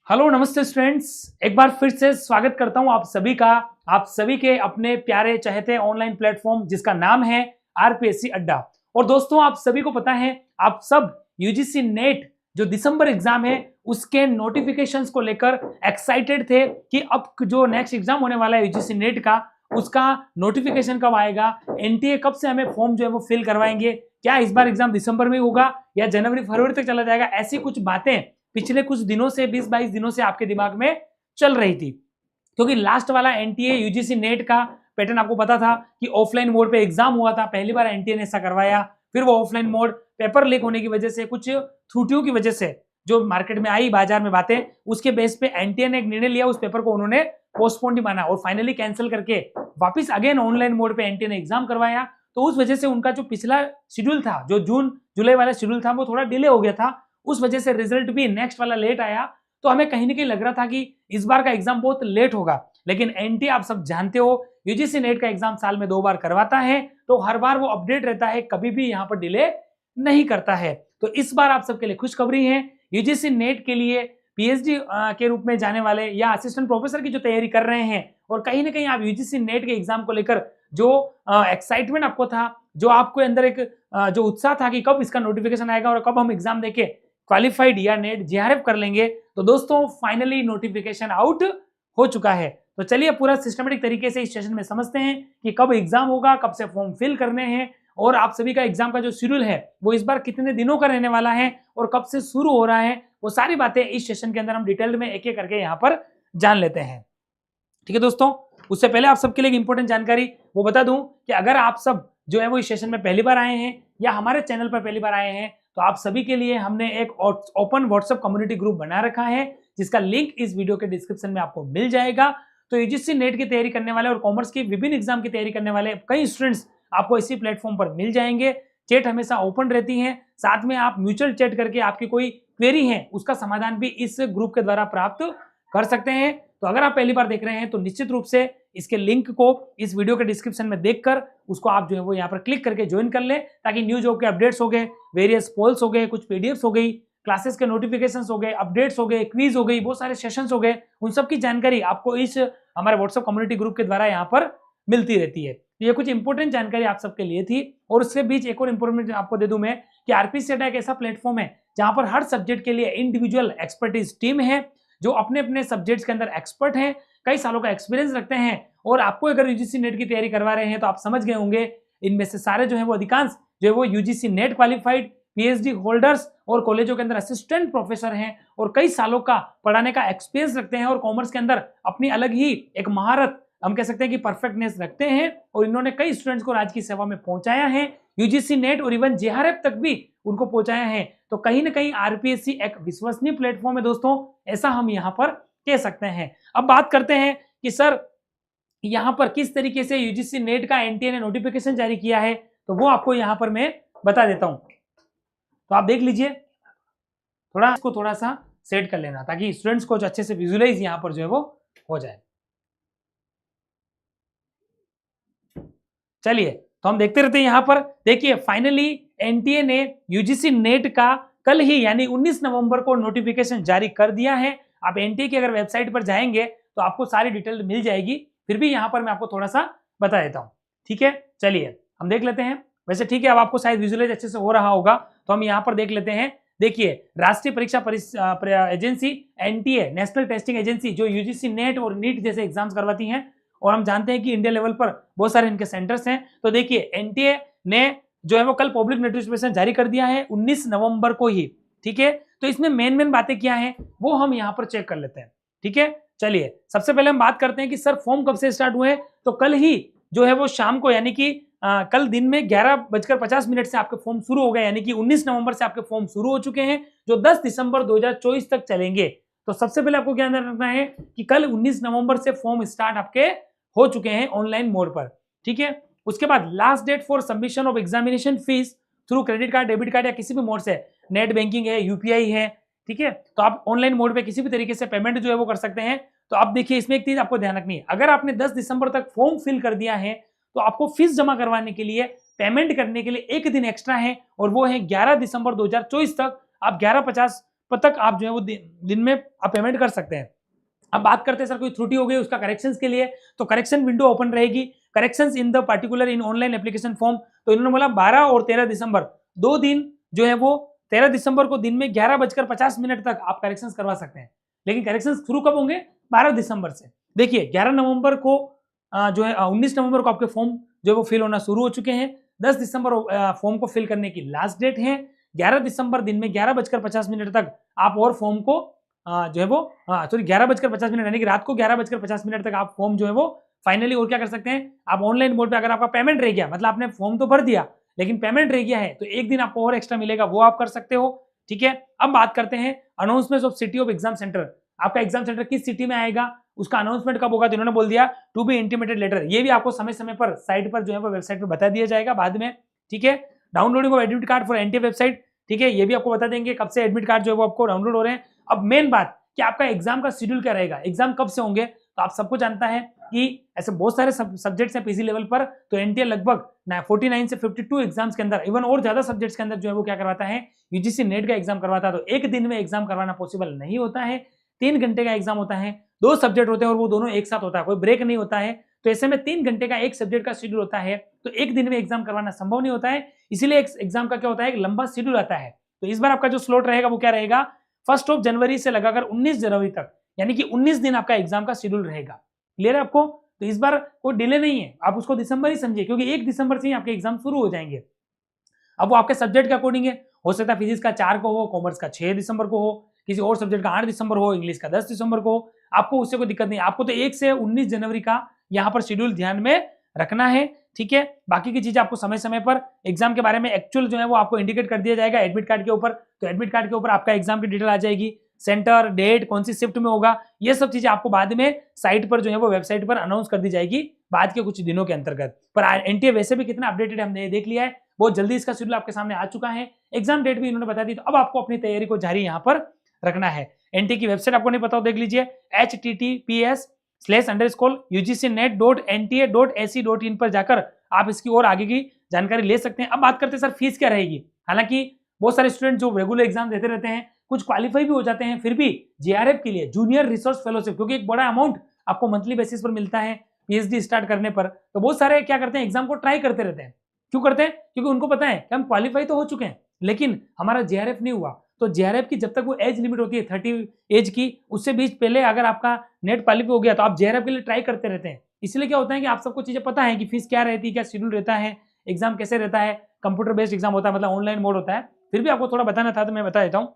Hello नमस्ते students, एक बार फिर से स्वागत करता हूं आप सभी का, आप सभी के अपने प्यारे चहेते ऑनलाइन प्लेटफॉर्म जिसका नाम है आरपीएससी अड्डा। और दोस्तों, आप सभी को पता है, आप सब यूजीसी नेट जो दिसंबर एग्जाम है उसके नोटिफिकेशंस को लेकर एक्साइटेड थे कि अब जो नेक्स्ट एग्जाम होने वाला है यूजीसी नेट का, उसका नोटिफिकेशन कब आएगा, एनटीए कब से हमें फॉर्म जो है वो फिल करवाएंगे, क्या इस बार एग्जाम दिसंबर में होगा या जनवरी फरवरी तक चला जाएगा। ऐसी कुछ बातें पिछले कुछ दिनों से 20-22 दिनों से आपके दिमाग में चल रही थी, क्योंकि लास्ट वाला एनटीए यूजीसी नेट का पैटर्न आपको पता था कि ऑफलाइन मोड पे एग्जाम हुआ था, पहली बार एनटीए ने ऐसा करवाया। फिर वो ऑफलाइन मोड पेपर लीक होने की वजह से, कुछ त्रुटियों की वजह से जो मार्केट में आई बाजार में बातें, उसके बेस पे एनटीए ने एक निर्णय लिया, उस पेपर को उन्होंने पोस्टपोन ही माना और फाइनली कैंसिल करके वापस अगेन ऑनलाइन मोड पे एनटीए ने एग्जाम करवाया। तो उस वजह से उनका जो पिछला शेड्यूल था, जो जून जुलाई वाला शेड्यूल था, वो थोड़ा डिले हो गया था। उस वजह से रिजल्ट भी नेक्स्ट वाला लेट आया। तो हमें कहीं ना कहीं लग रहा था कि इस बार का एग्जाम बहुत लेट होगा, लेकिन एनटीए आप सब जानते हो यूजीसी नेट का एग्जाम साल में 2 बार करवाता है, तो हर बार वो अपडेट रहता है, कभी भी यहाँ पर डिले नहीं करता है। तो इस बार आप सबके लिए खुशखबरी है, यूजीसी नेट के लिए पीएचडी के रूप में जाने वाले या असिस्टेंट प्रोफेसर की जो तैयारी कर रहे हैं, और कहीं ना कहीं आप यूजीसी नेट के एग्जाम को लेकर जो एक्साइटमेंट आपको था, जो आपके अंदर एक जो उत्साह था कि कब इसका नोटिफिकेशन आएगा और कब हम एग्जाम देके क्वालिफाइड या नेट जेआरएफ कर लेंगे, तो दोस्तों फाइनली नोटिफिकेशन आउट हो चुका है। तो चलिए पूरा सिस्टमेटिक तरीके से इस सेशन में समझते हैं कि कब एग्जाम होगा, कब से फॉर्म फिल करने हैं, और आप सभी का एग्जाम का जो शेड्यूल है वो इस बार कितने दिनों का रहने वाला है और कब से शुरू हो रहा है, वो सारी बातें इस सेशन के अंदर हम डिटेल में एक एक करके यहाँ पर जान लेते हैं। ठीक है दोस्तों, उससे पहले आप सबके लिए इंपॉर्टेंट जानकारी वो बता दूं कि अगर आप सब जो है वो इस सेशन में पहली बार आए हैं या हमारे चैनल पर पहली बार आए हैं, तो आप सभी के लिए हमने एक ओपन व्हाट्सएप कम्युनिटी ग्रुप बना रखा है, जिसका लिंक इस वीडियो के डिस्क्रिप्शन में आपको मिल जाएगा। तो यूजीसी नेट की तैयारी करने वाले और कॉमर्स की विभिन्न एग्जाम की तैयारी करने वाले कई स्टूडेंट्स आपको इसी प्लेटफॉर्म पर मिल जाएंगे। चैट हमेशा ओपन रहती है, साथ में आप म्यूचुअल चैट करके आपकी कोई क्वेरी है उसका समाधान भी इस ग्रुप के द्वारा प्राप्त कर सकते हैं। तो अगर आप पहली बार देख रहे हैं तो निश्चित रूप से इसके लिंक को इस वीडियो के डिस्क्रिप्शन में देखकर उसको आप जो है वो यहाँ पर क्लिक करके ज्वाइन कर लें, ताकि न्यू जॉब के अपडेट्स हो गए, वेरियस पोल्स हो गए, कुछ पीडीएफ्स हो गई, क्लासेस के नोटिफिकेशंस हो गए, अपडेट्स हो गए, क्विज हो गई, बहुत सारे सेशंस हो गए, उन सब की जानकारी आपको इस हमारे व्हाट्सएप कम्युनिटी ग्रुप के द्वारा यहाँ पर मिलती रहती है। तो ये कुछ इंपॉर्टेंट जानकारी आप सबके लिए थी। और उसके बीच एक और इंपॉर्टेंट आपको दे दूं मैं कि आरपीएससी अड्डा एक ऐसा प्लेटफॉर्म है जहां पर हर सब्जेक्ट के लिए इंडिविजुअल एक्सपर्टीज टीम है, जो अपने अपने सब्जेक्ट्स के अंदर एक्सपर्ट हैं, कई सालों का एक्सपीरियंस रखते हैं। और आपको अगर यूजीसी नेट की तैयारी करवा रहे हैं तो आप समझ गए होंगे, इनमें से सारे जो है वो अधिकांश जो है वो UGC net qualified PhD holders और कॉलेजों के अंदर असिस्टेंट प्रोफेसर हैं और कई सालों का पढ़ाने का एक्सपीरियंस रखते हैं, और कॉमर्स के अंदर अपनी अलग ही एक महारत, हम कह सकते हैं कि परफेक्टनेस रखते हैं, और इन्होंने कई स्टूडेंट्स को राज्य की सेवा में पहुंचाया है, यूजीसी नेट और इवन जेआरएफ तक भी उनको पहुंचाया है। तो कहीं ना कहीं आरपीएससी एक विश्वसनीय प्लेटफॉर्म है दोस्तों, ऐसा हम यहाँ पर कह सकते हैं। अब बात करते हैं कि सर यहाँ पर किस तरीके से यूजीसी नेट का एनटीए ने नोटिफिकेशन जारी किया है, तो वो आपको यहाँ पर मैं बता देता हूं। तो आप देख लीजिए, थोड़ा इसको थोड़ा सा सेट कर लेना ताकि स्टूडेंट्स को अच्छे से विजुअलाइज यहाँ पर जो है वो हो जाए। चलिए तो हम देखते रहते हैं। यहाँ पर देखिए, फाइनली एनटीए ने यूजीसी नेट का कल ही यानी 19 नवंबर को नोटिफिकेशन जारी कर दिया है। आप एनटीए की अगर वेबसाइट पर जाएंगे तो आपको सारी डिटेल मिल जाएगी, फिर भी यहाँ पर मैं आपको थोड़ा सा बता देता हूँ। ठीक है, चलिए हम देख लेते हैं। वैसे ठीक है, अब आपको शायद विजुअलाइज अच्छे से हो रहा होगा, तो हम यहाँ पर देख लेते हैं। देखिए, राष्ट्रीय परीक्षा agency NTA, national testing agency, जो यूजीसी नेट और नीट जैसे एग्जाम्स करवाती हैं, और हम जानते हैं कि इंडिया लेवल पर बहुत सारे इनके सेंटर्स हैं। तो देखिए, एनटीए ने जो है वो कल पब्लिक नोटिफिकेशन जारी कर दिया है 19 नवंबर को ही। ठीक है, तो इसमें मेन बातें क्या हैं वो हम यहाँ पर चेक कर लेते हैं। ठीक है, चलिए सबसे पहले हम बात करते हैं कि सर फॉर्म कब से स्टार्ट हुए। तो कल ही जो है वो शाम को, यानी कि कल दिन में 11:50 से आपके फॉर्म शुरू हो गए, यानी कि 19 नवंबर से आपके फॉर्म शुरू हो चुके हैं, जो 10 दिसंबर 2024 तक चलेंगे। तो सबसे पहले आपको क्या ध्यान रखना है कि कल 19 नवंबर से फॉर्म स्टार्ट आपके हो चुके हैं ऑनलाइन मोड पर। ठीक है, उसके बाद last date for submission of examination fees through credit card, debit card या किसी भी मोड से, नेट बैंकिंग है, यूपीआई है, ठीक है, तो आप ऑनलाइन मोड पे किसी भी तरीके से पेमेंट जो है वो कर सकते हैं। तो आप देखिए, इसमें एक चीज आपको ध्यान रखनी है, अगर आपने 10 दिसंबर तक फॉर्म फिल कर दिया है तो आपको फीस जमा करवाने के लिए, पेमेंट करने के लिए एक दिन एक्स्ट्रा है, और वो है 11 दिसंबर 2024 तक। आप 11:50 तक आप जो है वो दिन में आप पेमेंट कर सकते हैं। अब बात करते हैं सर कोई त्रुटि हो गई उसका करेक्शंस के लिए, तो करेक्शन विंडो ओपन रहेगी, corrections in the particular in online application form. तो इन्होंने बोला 12 और 13 दिसंबर 2 दिन जो है वो 13 दिसंबर को दिन में 11:50 तक आप करेक्शंस करवा सकते हैं। लेकिन करेक्शंस शुरू कब होंगे? 12 दिसंबर से। देखिए 11 नवंबर को जो है 19 नवंबर को आपके फॉर्म जो है वो फिल होना शुरू हो चुके हैं। 10 दिसंबर फॉर्म को फिल करने की लास्ट डेट है। 11 दिसंबर दिन में 11:50 तक आप और फॉर्म को जो है वो 11:50 यानी कि रात को 11:50 तक आप फॉर्म जो है वो फाइनली और क्या कर सकते हैं, आप ऑनलाइन मोड पे अगर आपका पेमेंट रह गया, मतलब आपने फॉर्म तो भर दिया लेकिन पेमेंट रह गया है, तो एक दिन आपको और एक्स्ट्रा मिलेगा, वो आप कर सकते हो। ठीक है, अब बात करते हैं announcement of city of exam centre. आपका एग्जाम सेंटर किस सिटी में आएगा, उसका अनाउंसमेंट कब होगा? तो इन्होंने बोल दिया टू बी इंटीमेटेड लेटर। ये भी आपको समय समय पर साइट पर जो है वो वेबसाइट पर बता दिया जाएगा बाद में। ठीक है, downloading of admit card for NTA website, ठीक है, ये भी आपको बता देंगे कब से एडमिट कार्ड जो है वो आपको डाउनलोड हो रहे हैं। अब मेन बात कि आपका एग्जाम का शेड्यूल क्या रहेगा, एग्जाम कब से होंगे, तो आप सबको जानता है कि ऐसे बहुत सारे सब्जेक्ट्स हैं पीजी लेवल पर, तो एनटीए लगभग 49 से 52 एग्जाम्स के अंदर, इवन और ज्यादा सब्जेक्ट्स के अंदर जो है वो क्या करवाता है, यूजीसी नेट का एग्जाम करवाता है। तो एक दिन में एग्जाम करवाना पॉसिबल नहीं होता है, 3 घंटे का एग्जाम होता है, 2 सब्जेक्ट होते हैं और वो दोनों एक साथ होता है, कोई ब्रेक नहीं होता है। तो ऐसे में 3 घंटे का एक सब्जेक्ट का शेड्यूल होता है, तो एक दिन में एग्जाम करवाना संभव नहीं होता है, इसीलिए एग्जाम का क्या होता है, एक लंबा शेड्यूल आता है। तो इस बार आपका जो स्लॉट रहेगा वो क्या रहेगा, 1 जनवरी से लगाकर 19 जनवरी तक, यानी कि 19 दिन आपका एग्जाम का शेड्यूल रहेगा। क्लियर है आपको? तो इस बार कोई डिले नहीं है, आप उसको दिसंबर ही समझिए, क्योंकि 1 दिसंबर से ही आपके एग्जाम शुरू हो जाएंगे। अब वो आपके सब्जेक्ट के अकॉर्डिंग है, हो सकता है फिजिक्स का 4 को हो, कॉमर्स का 6 दिसंबर को हो, किसी और सब्जेक्ट का 8 दिसंबर हो, इंग्लिश का 10 दिसंबर को हो, आपको उससे कोई दिक्कत नहीं। आपको तो 1 से 19 जनवरी का यहाँ पर शेड्यूल ध्यान में रखना है। ठीक है, बाकी की चीजें आपको समय समय पर एग्जाम के बारे में एक्चुअल जो है वो आपको इंडिकेट कर दिया जाएगा एडमिट कार्ड के ऊपर। तो एडमिट कार्ड के ऊपर आपका एग्जाम की डिटेल आ जाएगी, सेंटर, डेट, कौन सी शिफ्ट में होगा, ये सब चीजें आपको बाद में साइट पर जो है वो वेबसाइट पर अनाउंस कर दी जाएगी बाद के कुछ दिनों के अंतर्गत। पर एनटीए वैसे भी कितना अपडेटेड हमने देख लिया है, बहुत जल्दी इसका शेड्यूल आपके सामने आ चुका है, एग्जाम डेट भी इन्होंने बता दी। तो अब आपको अपनी तैयारी को जारी यहाँ पर रखना है। एनटीए की वेबसाइट आपको नहीं पता हो, देख लीजिए https://ugcnet.nta.ac.in पर जाकर आप इसकी और आगे की जानकारी ले सकते हैं। अब बात करते हैं सर फीस क्या रहेगी। हालांकि बहुत सारे स्टूडेंट जो रेगुलर एग्जाम देते रहते हैं, कुछ क्वालिफाई भी हो जाते हैं, फिर भी जेआरएफ के लिए जूनियर रिसर्च फेलोशिप, क्योंकि एक बड़ा अमाउंट आपको मंथली बेसिस पर मिलता है पीएचडी स्टार्ट करने पर, तो बहुत सारे क्या करते हैं, एग्जाम को ट्राई करते रहते हैं। क्यों करते हैं? क्योंकि उनको पता है कि हम क्वालिफाई तो हो चुके हैं लेकिन हमारा जेआरएफ नहीं हुआ। तो जेआरएफ की जब तक वो एज लिमिट होती है 30 एज की, उससे बीच पहले अगर आपका नेट क्वालिफाई हो गया तो आप जेआरएफ के लिए ट्राई करते रहते हैं। इसलिए क्या होता है कि आप सबको चीजें पता है कि फीस क्या रहती है, क्या शेड्यूल रहता है, एग्जाम कैसे रहता है, कंप्यूटर बेस्ड एग्जाम होता है, मतलब ऑनलाइन मोड होता है। फिर भी आपको थोड़ा बताना था तो मैं बता देता हूँ।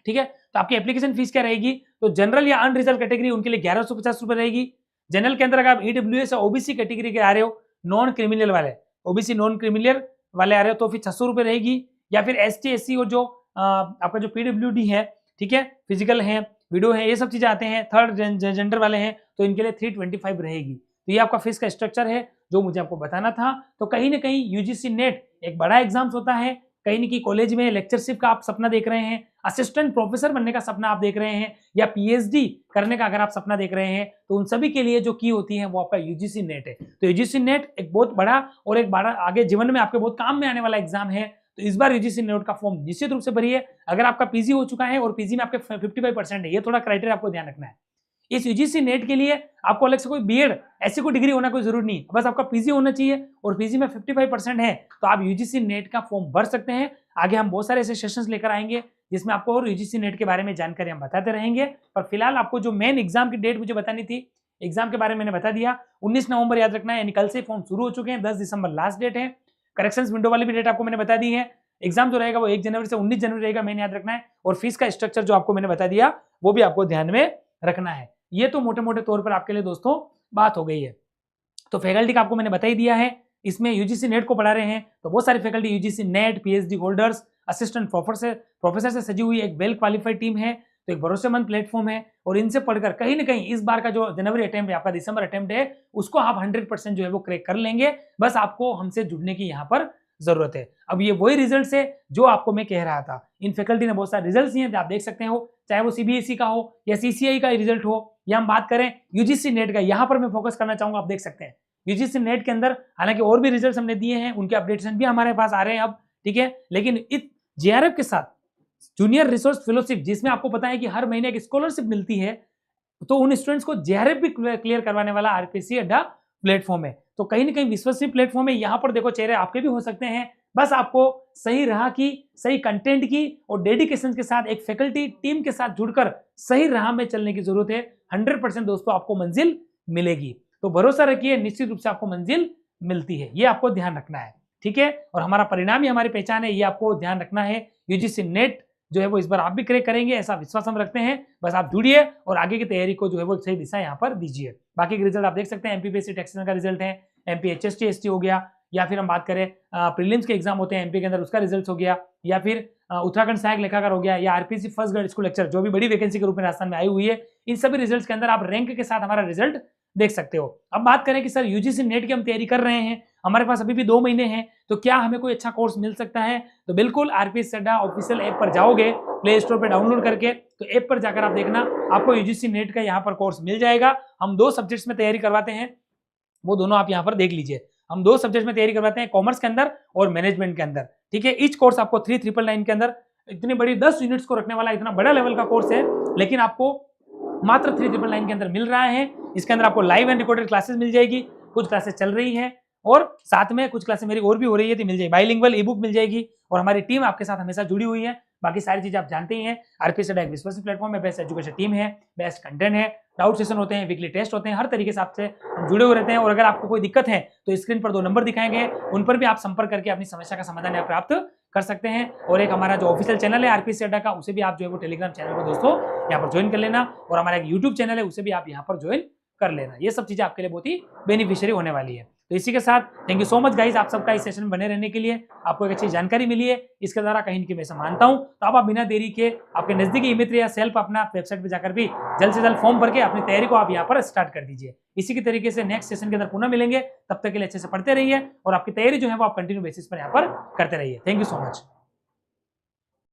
ठीक है, तो आपकी एप्लीकेशन फीस क्या रहेगी, तो जनरल या अनरिजर्व कैटेगरी उनके लिए 1150 रुपए रहेगी। जनरल के अंदर अगर आप ईडब्ल्यूएस और ओबीसी कैटेगरी के आ रहे हो, नॉन क्रिमिनल वाले, ओबीसी नॉन क्रिमिनल वाले आ रहे हो, तो फिर 600 रुपए रहेगी। या फिर एसटी एससी और जो आपका जो पीडब्ल्यूडी है, ठीक है, फिजिकल है, विडो है, ये सब चीजें आते हैं, थर्ड जेंडर वाले हैं, तो इनके लिए 325 रहेगी। तो ये आपका फीस का स्ट्रक्चर है जो मुझे आपको बताना था। तो कहीं ना कहीं यूजीसी नेट एक बड़ा एग्जाम्स होता है, कहीं ना कहीं कॉलेज में लेक्चरशिप का आप सपना देख रहे हैं, असिस्टेंट प्रोफेसर बनने का सपना आप देख रहे हैं, या पीएचडी करने का अगर आप सपना देख रहे हैं, तो उन सभी के लिए जो की होती है वो आपका यूजीसी नेट है। तो यूजीसी नेट एक बहुत बड़ा और एक बड़ा आगे जीवन में आपके बहुत काम में आने वाला एग्जाम है। तो इस बार यूजीसी नेट का फॉर्म निश्चित रूप से भरिए। अगर आपका पीजी हो चुका है और पीजी में आपके 55% है, ये थोड़ा क्राइटेरिया आपको ध्यान रखना है। इस यूजीसी नेट के लिए आपको अलग से कोई बीएड ऐसी कोई डिग्री होना कोई जरूरी नहीं, बस आपका पीजी होना चाहिए और पीजी में 55% है तो आप यूजीसी नेट का फॉर्म भर सकते हैं। आगे हम बहुत सारे ऐसे सेशंस लेकर आएंगे जिसमें आपको और यूजीसी नेट के बारे में जानकारी हम बताते रहेंगे। पर फिलहाल आपको जो मेन एग्जाम की डेट मुझे बतानी थी, एग्जाम के बारे में मैंने बता दिया। 19 नवंबर याद रखना है, यानी कल से फॉर्म शुरू हो चुके हैं, 10 दिसंबर लास्ट डेट है। करेक्शंस विंडो वाली भी डेट आपको मैंने बता दी है। एग्जाम जो रहेगा वो 1 जनवरी से 19 जनवरी रहेगा, मैंने याद रखना है। और फीस का स्ट्रक्चर जो आपको मैंने बता दिया वो भी आपको ध्यान में रखना है। ये तो मोटे मोटे तौर पर आपके लिए दोस्तों बात हो गई है। तो फैकल्टी का आपको मैंने बता ही दिया है, इसमें यूजीसी नेट को पढ़ा रहे हैं तो बहुत सारी faculty UGC net, PhD holders, assistant professor से सजी हुई एक वेल क्वालिफाइड टीम है। तो एक भरोसेमंद प्लेटफॉर्म है और इनसे पढ़कर कहीं ना कहीं इस बार का जो जनवरी अटेम्प्ट है, आपका दिसंबर अटेम्प्ट है, उसको आप 100% जो है वो क्रैक कर लेंगे। बस आपको हमसे जुड़ने की यहाँ पर जरूरत है। अब ये वही रिजल्ट है जो आपको मैं कह रहा था। इन फैकल्टी ने बहुत सारे रिजल्ट दिए हैं, आप देख सकते हो, चाहे वो सीबीएसई का हो या सीसीआई का रिजल्ट हो, या हम बात करें यूजीसी नेट का, यहाँ पर मैं फोकस करना चाहूंगा। आप देख सकते हैं यूजीसी नेट के अंदर हालांकि और भी रिजल्ट हमने दिए हैं, उनके अपडेशन भी हमारे पास आ रहे हैं अब, ठीक है। लेकिन इस जेआरएफ के साथ जूनियर रिसोर्स फेलोशिप, जिसमें आपको पता है कि हर महीने एक स्कॉलरशिप मिलती है, तो उन स्टूडेंट्स को जेआरएफ भी क्लियर करवाने वाला आरपीएससी अड्डा प्लेटफॉर्म है। तो कहीं ना कहीं विश्वसनीय प्लेटफॉर्म है। यहाँ पर देखो चेहरे आपके भी हो सकते हैं, बस आपको सही राह की, सही कंटेंट की और डेडिकेशन के साथ एक फैकल्टी टीम के साथ जुड़कर सही राह में चलने की जरूरत है। 100% दोस्तों आपको मंजिल मिलेगी, तो भरोसा रखिए, निश्चित रूप से आपको मंजिल मिलती है, ये आपको ध्यान रखना है, ठीक है। और हमारा परिणाम ही हमारी पहचान है, ये आपको ध्यान रखना है। यूजीसी नेट जो है वो इस बार आप भी क्रैक करेंगे, ऐसा विश्वास हम रखते हैं। बस आप जुड़िए और आगे की तैयारी को जो है वो सही दिशा यहाँ पर दीजिए। बाकी के रिजल्ट आप देख सकते हैं, एमपीपीएससी टेक्निकल का रिजल्ट है, एमपी एचएसटी एसटी हो गया, या फिर हम बात करें प्रीलिम्स के एग्जाम होते हैं एमपी के अंदर, उसका रिजल्ट हो गया, या फिर उत्तराखंड सहायक लेखाकार हो गया, या RPSC first grade school lecture, जो भी बड़ी वैकेंसी के रूप में राजस्थान में आई हुई है, इन सभी रिजल्ट्स के अंदर आप रैंक के साथ हमारा रिजल्ट देख सकते हो। अब बात करें कि सर यूजीसी नेट की हम तैयारी कर रहे हैं, हमारे पास अभी भी 2 महीने हैं, तो क्या हमें कोई अच्छा कोर्स मिल सकता है? तो बिल्कुल आरपीएससी अड्डा ऑफिशियल ऐप पर जाओगे, प्ले स्टोर पर डाउनलोड करके, तो ऐप पर जाकर आप देखना, आपको यूजीसी नेट का यहाँ पर कोर्स मिल जाएगा। हम 2 सब्जेक्ट्स में तैयारी करवाते हैं, वो दोनों आप यहाँ पर देख लीजिए। हम 2 सब्जेक्ट में तैयारी करवाते हैं, कॉमर्स के अंदर और मैनेजमेंट के अंदर, ठीक है। ईच कोर्स आपको 3999 के अंदर, इतनी बड़ी 10 यूनिट्स को रखने वाला इतना बड़ा लेवल का कोर्स है, लेकिन आपको मात्र 3999 के अंदर मिल रहा है। इसके अंदर आपको लाइव एंड रिकॉर्डेड क्लासेस मिल जाएगी, कुछ क्लासेस चल रही हैं और साथ में कुछ क्लासेस मेरी और भी हो रही है, तो मिल जाएगी। बाइलिंगुअल ई बुक मिल जाएगी और हमारी टीम आपके साथ हमेशा जुड़ी हुई है। बाकी सारी चीजें आप जानते ही हैं। आरपीएससी अड्डा एक विश्वसनीय प्लेटफॉर्म है, बेस्ट एजुकेशन टीम है, बेस्ट कंटेंट है, डाउट सेशन होते हैं, वीकली टेस्ट होते हैं, हर तरीके से आपसे जुड़े हुए रहते हैं। और अगर आपको कोई दिक्कत है तो स्क्रीन पर 2 नंबर दिखाए गए, उन पर भी आप संपर्क करके अपनी समस्या का समाधान यहाँ प्राप्त कर सकते हैं। और एक हमारा जो ऑफिशियल चैनल है आरपीएससी अड्डा का, उसे भी आप जो है वो टेलीग्राम चैनल पर दोस्तों यहाँ पर ज्वाइन कर लेना, और हमारा एक यूट्यूब चैनल है, उसे भी आप यहाँ पर ज्वाइन कर लेना। ये सब चीजें आपके लिए बहुत ही बेनिफिशियरी होने वाली है। तो इसी के साथ thank you so much guys, आप सबका इस सेशन में बने रहने के लिए। आपको एक अच्छी जानकारी मिली है इसके द्वारा, कहीं की मैं मानता हूं। तो अब आप बिना देरी के आपके नजदीकी ई-मित्र या सेल्फ अपना वेबसाइट पे जाकर भी जल्द से जल्द फॉर्म भर के अपनी तैयारी को आप यहाँ पर स्टार्ट कर दीजिए। इसी के तरीके से नेक्स्ट सेशन के अंदर पुनः मिलेंगे, तब तक के लिए अच्छे से पढ़ते रहिए और आपकी तैयारी जो है वो आप कंटिन्यू बेसिस पर यहाँ पर करते रहिए। Thank you so much.